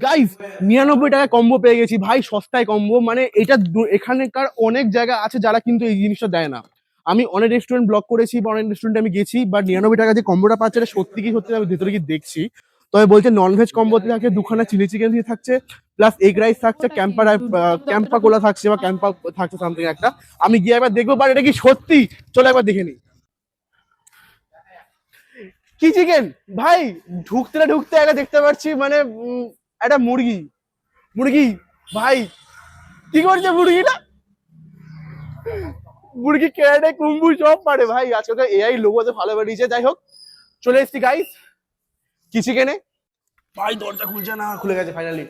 Guys 99 টাকায় combo পেয়ে গেছি ভাই, সস্তায় কম্বো। মানে এটা এখানকার অনেক জায়গা আছে যারা কিন্তু এই জিনিসটা দেয় না। আমি অনেক রেস্টুরেন্ট ব্লক করেছি বা অনেক রেস্টুরেন্টে আমি গেছি, বাট 99 টাকা যে কম্বোটা পাচ্ছে এটা সত্যি কি সত্যি আমি ভেতরে গিয়ে দেখছি। তবে বলছে ননভেজ কম্বোতে থাকে দুখানা চিলি চিকেন দিয়ে থাকছে, প্লাস এগ রাইস থাকছে, ক্যাম্পা কোলা থাকছে বা ক্যাম্পা থাকছে সামথিং একটা। আমি গিয়ে একবার দেখবো, বাট এটা কি সত্যি, চলো একবার দেখে নিই। কি চিকেন ভাই, ঢুকতে না ঢুকতে একটা দেখতে পাচ্ছি মানে একটা মুরগি। মুরগি ভাই, কি করছে মুরগিটা? মুরগি ক্যারাটে কুম্বু সব পারে ভাই, আজকে তো এআই লোগোতে ভালো বেরিয়েছে। যাই হোক, চলে এসছি গাইস কি চিকেনে। ভাই দরজা খুলছে না, খুলে গেছে ফাইনালি।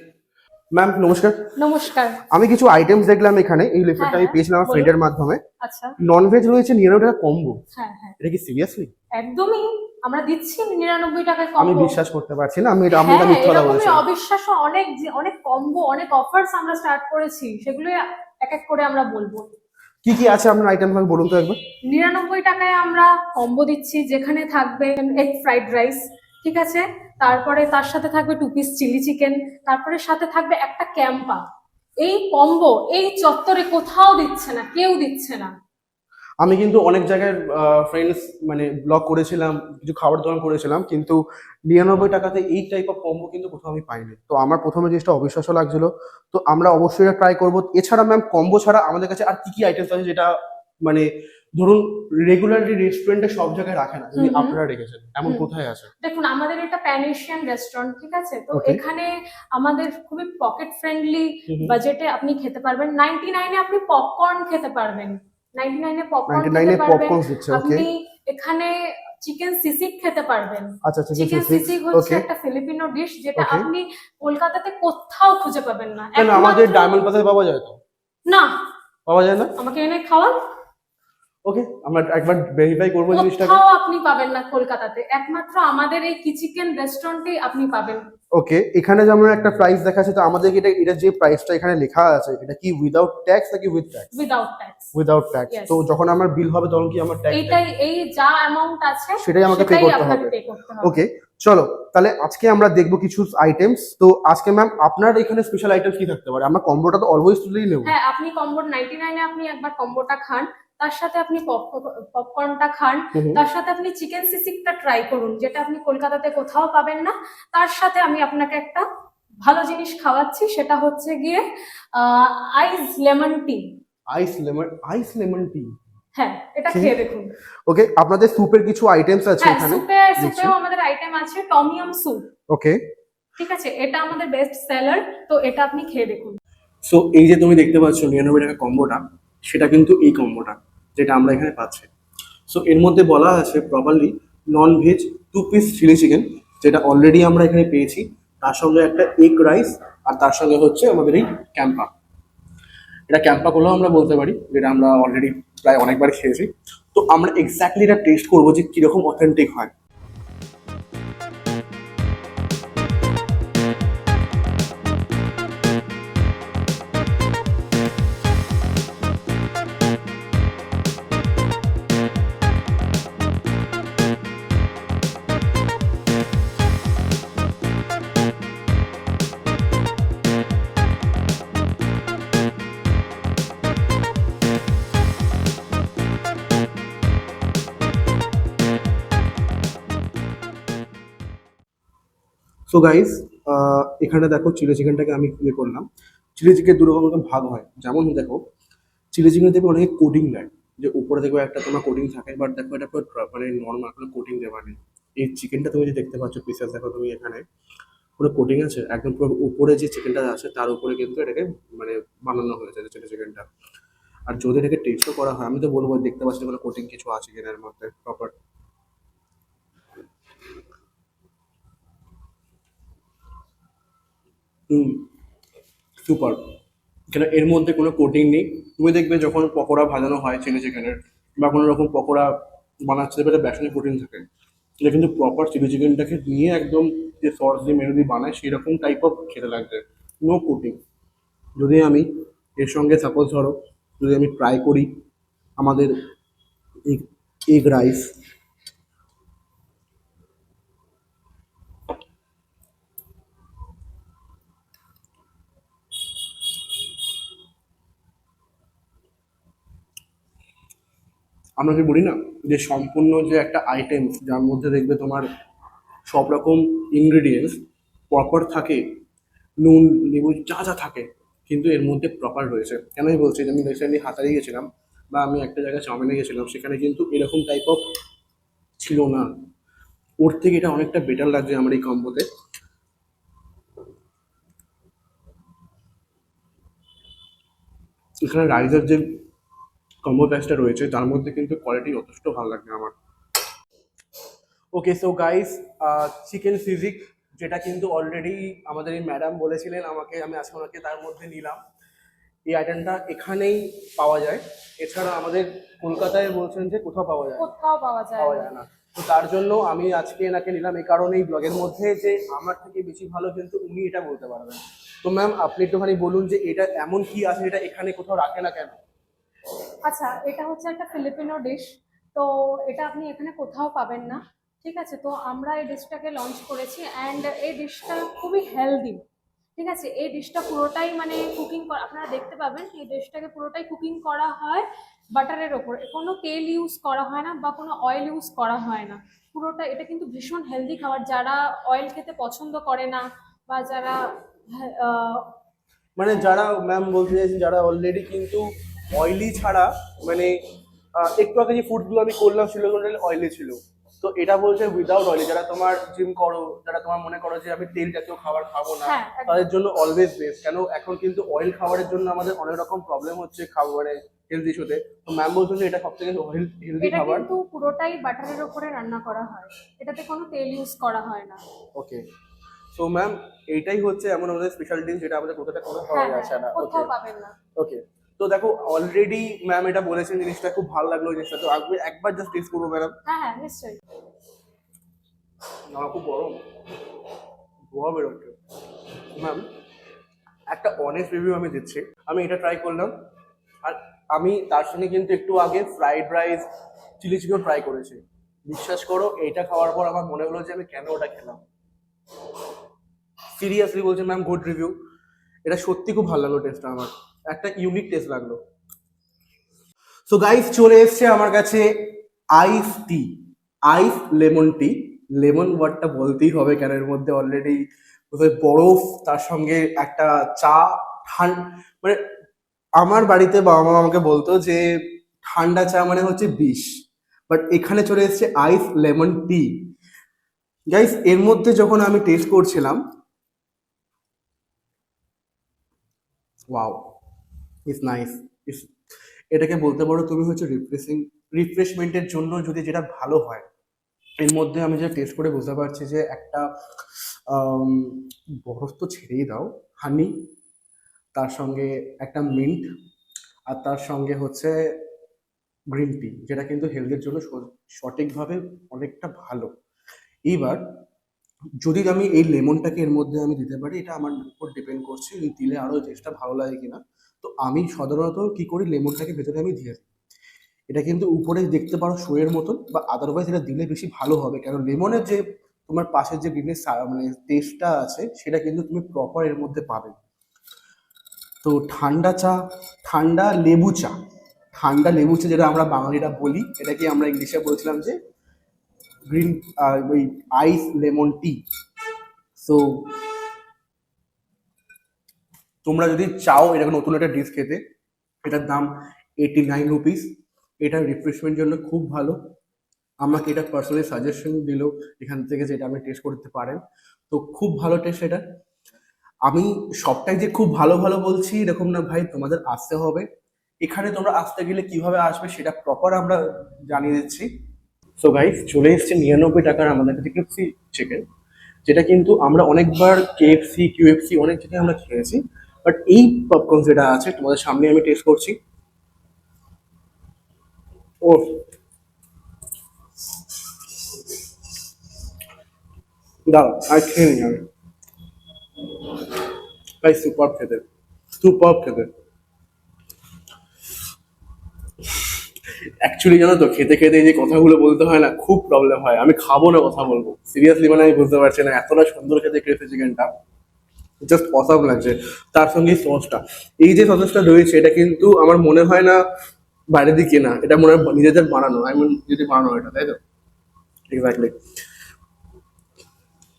ম্যাম নমস্কার। নমস্কার। আমি কিছু আইটেমস দেখলাম এখানে, এই লিফলেটটা আমি পেয়েছিলাম আমার ফ্রেন্ডের মাধ্যমে। আচ্ছা, ননভেজ রয়েছে 99 টাকা কম্বো। হ্যাঁ হ্যাঁ, এটা কি সিরিয়াসলি? একদমই আমরা দিচ্ছি 99 টাকায় আমি কম্বো। বিশ্বাস করতে পারছি না, আমি এটা হ্যাঁ, মিথ্যা কথা এরকমই বলছি। অবিশ্বাস্য অনেক অনেক কম্বো, অনেক অফারস আমরা স্টার্ট করেছি, সেগুলো এক এক করে আমরা বলবো। কি কি আছে আপনার আইটেম বলুন তো একবার। 99 টাকায় আমরা কম্বো দিচ্ছি, যেখানে থাকবে এগ ফ্রাইড রাইস, ঠিক আছে, তারপরে তার সাথে থাকবে 2 পিস চিলি চিকেন, তারপরে সাথে থাকবে একটা ক্যাম্পা। এই কম্বো এই চত্বরে কোথাও দিচ্ছে না, কেউ দিচ্ছে না। আমি কিন্তু অনেক জায়গায় ফ্রেন্ডস মানে ব্লগ করেছিলাম, কিছু খাবার দোকান করেছিলাম, কিন্তু 99 টাকাতে এই টাইপ অফ কম্বো কিন্তু কোথাও আমি পাইনি। তো আমার প্রথমে জিনিসটা অবিশ্বাস্য লাগছিল, তো আমরা অবশ্যই ট্রাই করবো। এছাড়া ম্যাম কম্বো ছাড়া আমাদের কাছে আর কি কি আইটেমস আছে যেটা মানে ধরুন রেগুলারলি রেস্টুরেন্টে সব জায়গায় রাখে না, যদি আপনারা রেখেছেন এমন কোথায় আছে? দেখুন, আমাদের এটা প্যান এশিয়ান রেস্টুরেন্ট, ঠিক আছে, তো এখানে আমাদের খুবই পকেট ফ্রেন্ডলি বাজেটে আপনি খেতে পারবেন। 99 এ আপনি পপকর্ন খেতে পারবেন, 99 এ পপকর্ন খেতে পারবেন আপনি। এখানে চিকেন সিসিক খেতে পারবেন। আচ্ছা, চিকেন সিসিক হচ্ছে একটা ফিলিপিনো ডিশ, যেটা আপনি কলকাতাতে কোথাও খুঁজে পাবেন না। আমাদের ডায়মন্ড প্লাজায় পাওয়া যায় তো? না, পাওয়া যায় না। আমাকে এনে খাওয়ান। ওকে, আমরা একবার ভেরিফাই করবো জিনিসটাকে। কোথাও আপনি পাবেন না কলকাতাতে, একমাত্র আমাদের এই কি চিকেন রেস্টুরেন্টেই আপনি পাবেন। ওকে, এখানে যেমন একটা প্রাইস দেখাচ্ছে, তো আমাদের এটা যে প্রাইসটা এখানে লেখা আছে, এটা কি উইদাউট ট্যাক্স নাকি with tax? Without tax. Without tax. তো যখন আমার বিল হবে তখন কি আমার ট্যাক্স? এইটাই, এই যা অ্যামাউন্ট আছে সেটাই আমাকে পে করতে হবে। ওকে, চলো তাহলে আজকে আমরা দেখবো কিছু আইটেমস। তো আজকে ম্যাম আপনার এখানে স্পেশাল আইটেমস কি থাকতে পারে? আমরা কম্বোটা তো অলওয়েজ তুলেই নেব। হ্যাঁ, আপনি কম্বো 99 এ আপনি একবার কম্বোটা খান, তার সাথে আপনি পপকর্নটা খান, তার সাথে আপনি চিকেন সিসিকটা ট্রাই করুন, যেটা আপনি কলকাতাতে কোথাও পাবেন না। তার সাথে আমি আপনাকে একটা ভালো জিনিস খাওয়াচ্ছি, সেটা হচ্ছে গিয়ে আইস লেমন টি। আইস লেমন টি, হ্যাঁ, এটা খেয়ে দেখুন। ওকে, আপনাদের স্যুপের কিছু আইটেমস আছে এখানে? স্যুপেও আমাদের আইটেম আছে, টমিয়াম স্যুপ। ওকে, ঠিক আছে, এটা আমাদের বেস্ট সেলার, তো এটা আপনি খেয়ে দেখুন। সো এই যে তুমি দেখতে পাচ্ছ 99 টাকা কম্বোটা, সেটা কিন্তু এই কম্বোটা যেটা আমরা এখানে পাচ্ছি। সো এর মধ্যে বলা আছে properly non veg 2 piece chilli chicken, যেটা অলরেডি আমরা এখানে পেয়েছি, তার সঙ্গে একটা এগ রাইস, আর তার সঙ্গে হচ্ছে আমাদের এই ক্যাম্পা। এটা ক্যাম্পা করলেও আমরা বলতে পারি, যেটা আমরা অলরেডি প্রায় অনেকবার খেয়েছি। তো আমরা এক্স্যাক্টলি এটা টেস্ট করবো যে কিরকম অথেন্টিক হয়। সো গাইস, এখানে দেখো চিলি চিকেনটাকে আমি ইয়ে করলাম। চিলি চিকেন দু রকম ভাগ হয়, যেমন দেখো চিলি চিকেন দেখবে অনেকে কোটিং দেয়, যে উপরে দেখবে একটা তোমার কোটিং থাকে, বাট দেখো এটা পুরো মানে নর্মাল কোনো কোটিং দেওয়া নেই। এই চিকেনটা তুমি যে দেখতে পাচ্ছ পিসেস, দেখো তুমি এখানে পুরো কোটিং আছে একদম, পুরো উপরে যে চিকেনটা আছে তার উপরে কিন্তু এটাকে মানে বানানো হয়েছে চিলি চিকেনটা। আর যদি এটাকে টেস্টও করা হয়, আমি তো বলবো দেখতে পাচ্ছি কোনো কোটিং কিছু আছে কিনা এর মধ্যে প্রপার। সুপার, কেন এর মধ্যে কোনো কোটিং নেই। তুমি দেখবে যখন পকোড়া ভাজানো হয় চিলি চিকেনের বা কোনো রকম পকোড়া বানাচ্ছে, দেখবে বেসনের কোটিং থাকে, এটা কিন্তু প্রপার চিলি চিকেনটাকে নিয়ে একদম যে সস দিয়ে মেনু দিয়ে বানায় সেরকম টাইপ অফ খেতে লাগছে, নো কোটিং। যদি আমি এর সঙ্গে সাপোজ ধরো যদি আমি ট্রাই করি আমাদের এগ রাইস, আমরা যে বলি না যে সম্পূর্ণ যে একটা আইটেম যার মধ্যে দেখবে তোমার সব রকম ইনগ্রেডিয়েন্টস প্রপার থাকে, নুন লেবু যা যা থাকে কিন্তু এর মধ্যে প্রপার রয়েছে। কেন আমি বলছি যে আমি রিসেন্টলি হাতারে গেছিলাম বা আমি একটা জায়গায় চাউমিনে গেছিলাম, সেখানে কিন্তু এরকম টাইপ অফ ছিল না। ওর থেকে এটা অনেকটা বেটার লাগছে আমার এই কম্বোতে। এখানে রাইসের যে কম্বো প্যাচটা রয়েছে তার মধ্যে কিন্তু কোয়ালিটি যথেষ্ট ভালো লাগবে আমার। Okay so guys, chicken physique যেটা কিন্তু অলরেডি আমাদের এই ম্যাডাম বলেছিলেন আমাকে, আমি আজকে ওনাকে তার মধ্যে নিলাম। এই আইটেমটা এখানেই পাওয়া যায়, এছাড়া আমাদের কলকাতায় বলছেন যে কোথাও পাওয়া যায় না। কোথাও পাওয়া যায় পাওয়া না। যায় না। তো তার জন্য আমি আজকে এনাকে নিলাম, এই কারণে এই ব্লগের মধ্যে যে আমার থেকে বেশি ভালো কিন্তু উনি এটা বলতে পারবেন। তো ম্যাম আপনি একটুখানি বলুন যে এটা এমন কি আছে যেটা এখানে কোথাও রাখে না কেন? আচ্ছা, এটা হচ্ছে একটা ফিলিপিনো ডিশ, তো এটা আপনি এখানে কোথাও পাবেন না। ঠিক আছে, তো আমরা এই ডিশটাকে লঞ্চ করেছি অ্যান্ড এই ডিশটা খুবই হেলদি। ঠিক আছে, এই ডিশটা পুরোটাই মানে কুকিং করা, আপনারা দেখতে পাবেন এই ডিশটাকে পুরোটাই কুকিং করা হয় বাটারের ওপর, কোনো তেল ইউজ করা হয় না বা কোনো অয়েল ইউজ করা হয় না। পুরোটা এটা কিন্তু ভীষণ হেলদি খাবার, যারা অয়েল খেতে পছন্দ করে না বা যারা আহ, মানে যারা ম্যাম বলতে চাইছেন যারা অলরেডি কিন্তু অয়েলি ছাড়া, মানে একটু আগে যে ফুডগুলো আমি করলাম সেগুলো অয়েলি ছিল, তো এটা বলছে উইদাউট অয়েলি, যারা তোমার জিম করো, যারা তোমার মনে করো যে আমি তেল জাতীয় খাবার খাবো না, হ্যাঁ, একদম। তাদের জন্য অলওয়েজ বেস্ট। কেন এখন কিন্তু অয়েল খাবারের জন্য আমাদের অনেক রকম প্রবলেম হচ্ছে খাবারে, হেলথ ইস্যুতে। তো ম্যাম বলছেন যে এটা সব থেকে হেলদি এটা খাবার। কিন্তু পুরোটাই বাটারের ওপরে রান্না করা হয়, এটাতে কোনো তেল ইউজ করা হয় না। ওকে সো ম্যাম এইটাই হচ্ছে এমন আমাদের স্পেশাল ডিশ যেটা আমাদের কলকাতায় কোনো পাওয়া হ্যাঁ, যাচ্ছে না। কোথাও ওকে পাবেন না। ওকে, তো দেখো অলরেডি ম্যাম এটা বলেছেন, জিনিসটা খুব ভালো লাগলো জিনিসটা, তো আগে একবার জাস্ট টেস্ট করবো ম্যাডাম। হ্যাঁ হ্যাঁ, নিশ্চয়ই। না খুব গরম, ধোয়া বেরোচ্ছে। ম্যাম একটা অনেস্ট রিভিউ আমি দিচ্ছি, আমি এটা ট্রাই করলাম, আর আমি তার সঙ্গে কিন্তু একটু আগে fried rice chilli chicken try করেছি। বিশ্বাস করো এইটা খাওয়ার পর আমার মনে হলো যে আমি কেন ওটা খেলাম। সিরিয়াসলি বলছি ম্যাম, গুড রিভিউ। এটা সত্যি খুব ভালো লাগলো টেস্টটা, আমার একটা ইউনিক টেস্ট লাগলো। সো গাইস চলে এসছে আমার কাছে আইস টি, আইস লেমন টি। লেমন ওয়ার্ডটা বলতেই হবে কেন এর মধ্যে অলরেডি বরফ, তার সঙ্গে একটা চা মানে আমার বাড়িতে বাবা মা আমাকে বলতো যে ঠান্ডা চা মানে হচ্ছে বিষ, বাট এখানে চলে এসছে আইস লেমন টি। গাইস এর মধ্যে যখন আমি টেস্ট করছিলাম, ওয়াও, ইটস নাইস। এটাকে বলতে পারো তুমি হচ্ছে রিফ্রেশমেন্টের জন্য যদি যেটা ভালো হয়। এর মধ্যে আমি যেটা টেস্ট করে বুঝতে পারছি যে একটা আম, বরফ তো ছেড়েই দাও, হানি, তার সঙ্গে একটা মিন্ট, আর তার সঙ্গে হচ্ছে গ্রিন টি, যেটা কিন্তু হেলথের জন্য সঠিকভাবে অনেকটা ভালো। এইবার যদি আমি এই লেমনটাকে এর মধ্যে আমি দিতে পারি, এটা আমার উপর ডিপেন্ড করছে এই দিলে আরো টেস্টটা ভালো লাগে কিনা। তো আমি সাধারণত কি করি, লেমনটাকে ভেতরে আমি দিয়ে দিই। এটা কিন্তু উপরে দেখতে পারো শোয়ের মতন, বা আদারওয়াইজ এটা দিলে বেশি ভালো হবে, কারণ লেমনের যে তোমার পাশের যে গ্রিনের মানে টেস্টটা আছে সেটা কিন্তু তুমি প্রপার এর মধ্যে পাবে। তো ঠান্ডা চা, ঠান্ডা লেবু চা, ঠান্ডা লেবু চা যেটা আমরা বাঙালিরা বলি, এটাকে আমরা ইংলিশে বলছিলাম যে গ্রিন, ওই আইস লেমন টি। সো তোমরা যদি চাও এরকম নতুন একটা ডিশ খেতে, এটার দাম 89 রুপিস। এটা রিফ্রেশমেন্টের জন্য খুব ভালো। আমাকে এটা পার্সোনালি সাজেশন দিল এখান থেকে যে এটা আপনি টেস্ট করতে পারেন। তো খুব ভালো টেস্ট এটা। আমি সবটাই যে খুব ভালো ভালো বলছি এরকম না ভাই, তোমাদের আসতে হবে। এখানে তোমরা আসতে গেলে কিভাবে আসবে সেটা প্রপার আমরা জানিয়ে দিচ্ছি। সো গাইস চলে এসছে 99 টাকার আমাদের কাছে কেএফসি চিকেন, যেটা কিন্তু আমরা অনেকবার কেএফসি কিউএফসি অনেক জায়গায় আমরা খেয়েছি, বাট এই পপকর্ন যেটা আছে তোমাদের সামনে আমি টেস্ট করছি। ও দাঁড়াও আর খেয়ে নিই আমি। ভাই সুপার খেতে, সুপার খেতে। অ্যাকচুয়ালি জানো তো, খেতে খেতে এই যে কথাগুলো বলতে হয় না, খুব প্রবলেম হয়। আমি খাবো না কথা বলবো, সিরিয়াসলি মানে আমি বুঝতে পারছি না, এতটা সুন্দর খেতে কেএফসি চিকেনটা, জাস্ট অসাম লাগছে। তার সঙ্গে সসটা, এই যে সসটা রয়েছে এটা কিন্তু আমার মনে হয় না বাইরে দিয়ে কেনা, এটা মনে হয় নিজেদের বানানো, আই মিন নিজেদের বানানো এটা, তাই তো? এক্স্যাক্টলি।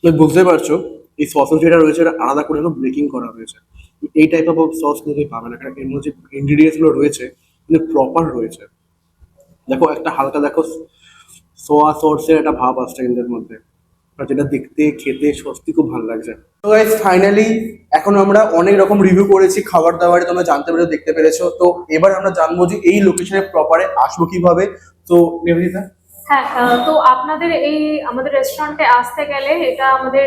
তুমি বুঝতে পারছো এই সসেস যেটা রয়েছে এটা আলাদা করে ব্রেকিং করা হয়েছে। এই টাইপ অফ সস কিন্তু তুমি পাবে না, কারণ এর মধ্যে যে ইনগ্রিডিয়েন্টস গুলো রয়েছে কিন্তু প্রপার রয়েছে। দেখো একটা হালকা দেখো সোয়া সসের একটা ভাব আসছে কিন্তু এর মধ্যে, আর যেটা দেখতে খেতে সত্যি খুব ভালো লাগছে। তো গাইস ফাইনালি এখন আমরা অনেক রকম রিভিউ করেছি খাবার দাবারে, তোমরা জানতে পেরেছো, দেখতে পেরেছো। তো এবার আমরা জানবো যে এই লোকেশনে প্রপারে আসবো কিভাবে। তো নিবেদিতা। হ্যাঁ, তো আপনাদের এই আমাদের রেস্টুরেন্টে আসতে গেলে, এটা আমাদের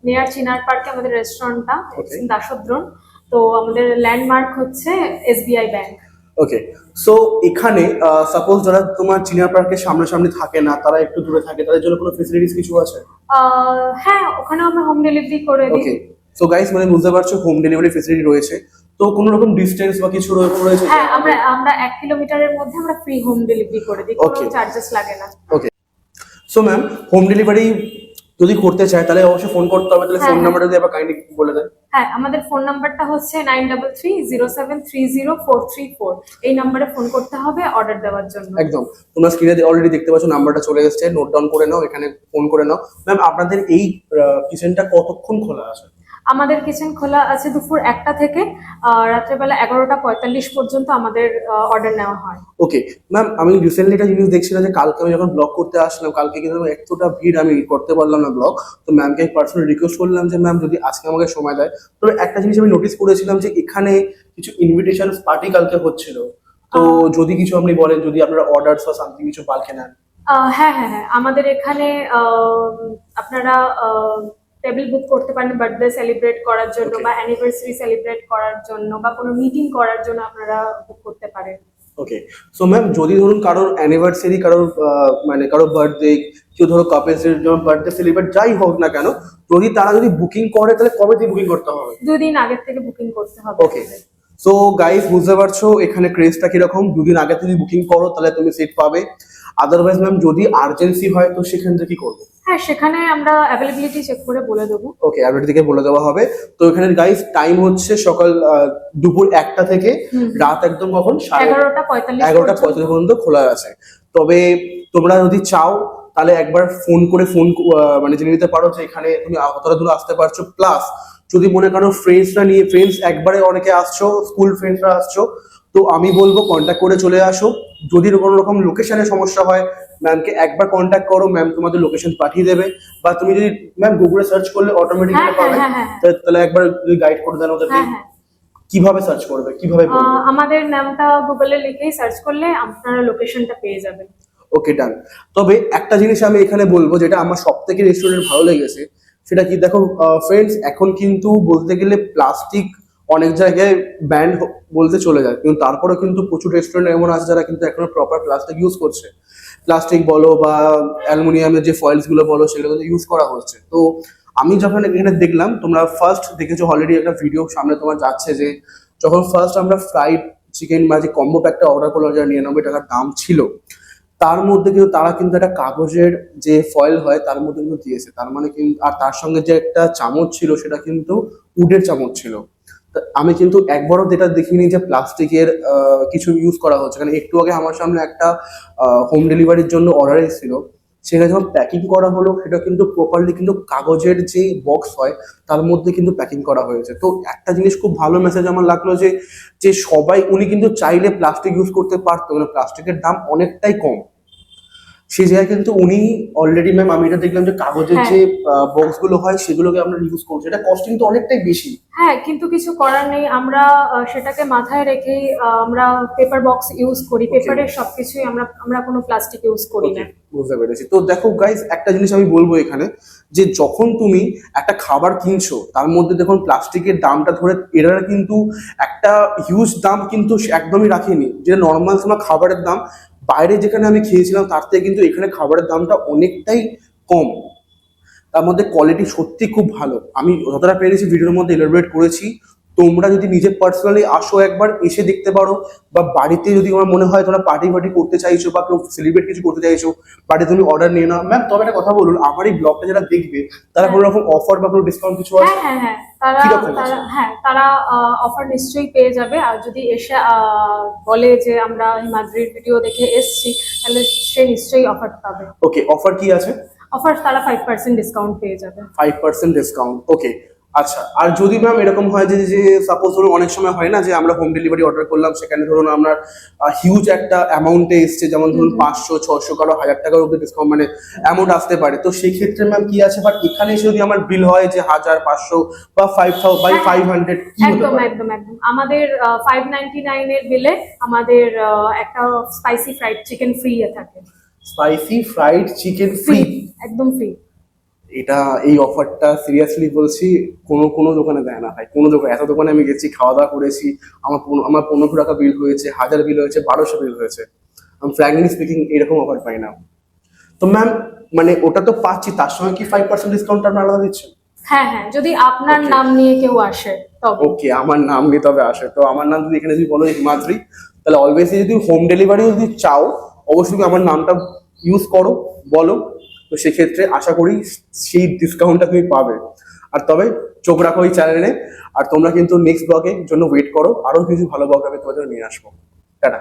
নিয়ার চিনার পার্কে আমাদের রেস্টুরেন্টটা, Okay. দাসদ্রন। তো আমাদের ল্যান্ডমার্ক হচ্ছে SBI ব্যাংক। ওকে, সো এখানে সাপোজ যারা তোমার চিনিয়ার পার্কের সামনাসামনি থাকে না, তারা একটু দূরে থাকে, তাদের জন্য কোনো ফেসিলিটিস কিছু আছে? হ্যাঁ, ওখানে আমরা হোম ডেলিভারি করে দিই। ওকে, সো গাইস মানে বুঝতে পারছো হোম ডেলিভারি ফেসিলিটি রয়েছে। তো কোনো রকম ডিস্টেন্স বা কিছু রয়েছে? হ্যাঁ, আমরা 1 কিলোমিটারের মধ্যে আমরা ফ্রি হোম ডেলিভারি করে দিই, কোনো Okay. চার্জেস লাগে না। ওকে, সো ম্যাম হোম ডেলিভারি যদি করতে চায় তাহলে অবশ্যই ফোন করতে হবে, তাহলে হ্যাঁ, ফোন হ্যাঁ। নাম্বারটা দিয়ে আবার কাইন্ডলি বলে দেন। হ্যাঁ, আমাদের ফোন নাম্বারটা হচ্ছে 9330730434। এই নাম্বারে ফোন করতে হবে অর্ডার দেওয়ার জন্য। একদম, তোমরা স্ক্রিনে অলরেডি দেখতে পাচ্ছ নাম্বারটা চলে এসেছে, নোট ডাউন করে নাও, এখানে ফোন করে নাও। ম্যাম আপনাদের এই কিচেনটা কতক্ষণ খোলা আছে? আমাদের কিচেন খোলা আছে দুপুর 1টা থেকে রাত্রেবেলা 11টা 45 পর্যন্ত আমাদের অর্ডার নেওয়া হয়। ওকে ম্যাম, আমি রিসেন্টলি একটা জিনিস দেখছিলাম যে কালকে আমি যখন ব্লগ করতে আসলাম, কালকে কিন্তু এতটা ভিড় আমি করতে পারলাম না ব্লগ। তো ম্যামকে পার্সোনালি রিকোয়েস্ট করলাম যে ম্যাম যদি আজকে আমাকে সময় দেয়। তবে একটা জিনিস আমি নোটিস করেছিলাম যে এখানে কিছু ইনভিটেশন পার্টি কালকে হচ্ছিল। তো যদি কিছু আপনি বলেন, যদি আপনারা অর্ডারস বা সামথিং কিছু বাল্কে নেন। হ্যাঁ, হ্যাঁ, হ্যাঁ, আমাদের এখানে আপনারা টেবিল বুক করতে পারেন বার্থডে সেলিব্রেট করার জন্য, Okay. বা অ্যানিভার্সারি সেলিব্রেট করার জন্য, বা কোনো মিটিং করার জন্য আপনারা বুক করতে পারেন। ওকে, সো ম্যাম যদি ধরুন কারোর অ্যানিভার্সারি, কারোর মানে কারোর বার্থডে, কেউ ধরো কাপলসের জন্য বার্থডে সেলিব্রেট যাই হোক না কেন, যদি তারা যদি বুকিং করে তাহলে কবে থেকে বুকিং করতে হবে? 2 দিন আগের থেকে বুকিং করতে হবে। ওকে, সো গাইস বুঝতে পারছো এখানে ক্রেজটা কিরকম। 2 দিন আগে যদি বুকিং করো তাহলে তুমি সিট পাবে। আদারওয়াইজ ম্যাম যদি আর্জেন্সি হয় তো সেখান থেকে কি করবো? হ্যাঁ, সেখানে আমরা অ্যাভেলেবিলিটি চেক করে বলে দেবো। ওকে, অ্যাডভার্টাইজ থেকে বলে দেওয়া হবে। তো এখানে গাইস টাইম হচ্ছে সকাল দুপুর 1টা থেকে রাত একদম কখন 11টা 45 11টা 45 পর্যন্ত খোলা আছে। তবে তোমরা যদি চাও তাহলে একবার ফোন করে মানে জেনে নিতে পারো যে এখানে তুমি কতটা দূর আসতে পারছো। প্লাস যদি মনে করো ফ্রেন্ডস একবারে অনেকে আসছো, স্কুল ফ্রেন্ডসরা আসছো, তো আমি বলবো কন্ট্যাক্ট করে চলে আসো। যদি কোনো রকম লোকেশনের সমস্যা হয় ম্যামকে একবার কন্ট্যাক্ট করো, ম্যাম তোমাদের লোকেশন পাঠিয়ে দেবে। বা তুমি যদি ম্যাম গুগলে সার্চ করলে হ্যাঁ, অটোমেটিক্যালি হ্যাঁ, পাবে। হ্যাঁ, হ্যাঁ। তাহলে একবার যদি গাইড করে দেন ওদেরকে হ্যাঁ, হ্যাঁ। কিভাবে সার্চ করবে, কিভাবে বলবে? আমাদের নামটা গুগলে লিখেই সার্চ করলে আপনারা লোকেশনটা পেয়ে যাবেন। ওকে ডান। তবে একটা জিনিস আমি এখানে বলবো যেটা আমার সব থেকে রেস্টুরেন্ট ভালো লেগেছে, সেটা কি দেখো ফ্রেন্ডস, এখন কিন্তু বলতে গেলে প্লাস্টিক অনেক জায়গায় ব্যান্ড বলতে চলে যায়, কিন্তু তারপরে কিন্তু প্রচুর রেস্টুরেন্ট এমন আছে যারা কিন্তু এখনো প্রপার প্লাস্টিক ইউজ করছে। প্লাস্টিক বলো বা অ্যালুমিনিয়ামের যে ফয়েলস গুলো বলো, সেগুলো কিন্তু ইউজ করা হচ্ছে। তো আমি যখন এখানে দেখলাম, তোমরা ফার্স্ট দেখেছো অলরেডি একটা ভিডিও সামনে তোমার যাচ্ছে, যে যখন ফার্স্ট আমরা ফ্রাইড চিকেন বা যে কম্বো প্যাকটা অর্ডার করলাম, যেটা 99 টাকার দাম ছিল, তার মধ্যে কিন্তু তারা কিন্তু একটা কাগজের যে ফয়েল হয় তার মধ্যে কিন্তু দিয়েছে। তার মানে কিন্তু, আর তার সঙ্গে যে একটা চামচ ছিল সেটা কিন্তু উডের চামচ ছিল। তা আমি কিন্তু একবারও যেটা দেখিনি যে প্লাস্টিকের কিছু ইউজ করা হচ্ছে। কারণ একটু আগে আমার সামনে একটা হোম ডেলিভারির জন্য অর্ডার এসেছিল, সেটা যখন প্যাকিং করা হলো সেটা কিন্তু প্রপারলি কিন্তু কাগজের যে বক্স হয় তার মধ্যে কিন্তু প্যাকিং করা হয়েছে। তো একটা জিনিস খুব ভালো মেসেজ আমার লাগলো যে যে সবাই, উনি কিন্তু চাইলে প্লাস্টিক ইউজ করতে পারতো, মানে প্লাস্টিকের দাম অনেকটাই কম। সেই জায়গায় কিন্তু উনি অলরেডি, ম্যাম আমি এটা দেখলাম যে কাগজের হ্যাঁ। যে বক্স গুলো হয় সেগুলোকে আমরা ইউজ করছি, এটা কস্টিং তো অনেকটাই বেশি। হ্যাঁ, কিন্তু কিছু করার নেই, আমরা সেটাকে মাথায় রেখেই আমরা পেপার বক্স ইউজ করি। পেপারের সবকিছুই আমরা কোনো প্লাস্টিক ইউজ করি না। Okay, বুঝতে পেরেছি। তো দেখো গাইস, একটা জিনিস আমি বলবো এখানে, যে যখন তুমি একটা খাবার কিনছো তার মধ্যে দেখুন প্লাস্টিকের দামটা ধরে, এরা কিন্তু একটা হিউজ দাম কিন্তু একদমই রাখেনি। যেটা নর্মাল তোমার খাবারের দাম বাইরে যেখানে আমি খেয়েছিলাম তার থেকে কিন্তু এখানে খাবারের দামটা অনেকটাই কম। তার মধ্যে কোয়ালিটি সত্যি খুব ভালো। আমি যতটা পেরেছি ভিডিওর মধ্যে এলাবোরেট করেছি। তোমরা যদি নিজে পার্সোনালি আসো, একবার এসে দেখতে পারো, বা বাড়িতে যদি তোমার মনে হয় তোমরা পার্টি ফার্টি করতে চাইছো বা কেউ সেলিব্রেট কিছু করতে চাইছো, বাড়িতে তুমি অর্ডার নিয়ে নাও। ম্যাম তবে একটা কথা বলুন, আমার এই ব্লগটা যারা দেখবে তারা কোনো রকম অফার বা কোনো ডিসকাউন্ট কিছু আছে? হ্যাঁ হ্যাঁ হ্যাঁ, তারা কিরকম আছে? তারা হ্যাঁ তারা অফার নিশ্চয়ই পেয়ে যাবে। আর যদি এসে বলে যে আমরা হিমাদ্রির ভিডিও দেখে এসছি, তাহলে সে নিশ্চয়ই অফার পাবে। ওকে, অফার কি আছে? অফার তারা 5% ডিসকাউন্ট পেয়ে যাবে। 5% ডিসকাউন্ট, ওকে। আচ্ছা, আর যদি ম্যাম এরকম হয় যে যে সাপোজ ধরুন অনেক সময় হয় না যে আমরা হোম ডেলিভারি অর্ডার করলাম, সেখানে ধরুন আপনার হিউজ একটা অ্যামাউন্টে এসছে, যেমন ধরুন 500, 600, কারো 1000 টাকার উপরে ডিসকাউন্ট মানে অ্যামাউন্ট আসতে পারে, তো সেই ক্ষেত্রে ম্যাম কি আছে? বাট এখানে এসে যদি আমার বিল হয় যে 1000, 500 বা 5000 বাই হ্যাঁ, 500, কি হতে একদম পারে? একদম একদম আমাদের 599 এর বিলে আমাদের একটা স্পাইসি ফ্রাইড চিকেন ফ্রি থাকে। Spicy fried chicken free, free? একদম ফ্রি। এটা, এই অফারটা সিরিয়াসলি বলছি কোনো কোনো দোকানে দেয় না ভাই, কোনো দোকানে। এত দোকানে আমি গেছি, খাওয়া দাওয়া করেছি, আমার 1500 টাকা বিল হয়েছে, 1000 বিল হয়েছে, 1200 বিল হয়েছে। আমি ফ্র্যাঙ্কলি স্পিকিং এরকম অফার পাই না। তো ম্যাম মানে ওটা তো পাচ্ছি, তার সঙ্গে কি 5% ডিসকাউন্ট আপনারা আলাদা দিচ্ছেন? হ্যাঁ হ্যাঁ, যদি আপনার Okay. নাম নিয়ে কেউ আসে তবে। ওকে, আমার নাম নিয়ে তবে আসে, তো আমার নাম যদি এখানে যদি বলো হিমাদ্রি, তাহলে অলওয়েজ যদি হোম ডেলিভারি যদি চাও, অবশ্যই তুমি আমার নামটা ইউজ করো, বলো। তো সেক্ষেত্রে আশা করি সেই ডিসকাউন্টটা তুমি পাবে। আর তবে চোখ রাখো এই চ্যানেলে, আর তোমরা কিন্তু নেক্সট ব্লগের জন্য ওয়েট করো, আরো কিছু ভালো ব্লগ আমি তোমাদের নিয়ে আসবো। টাটা।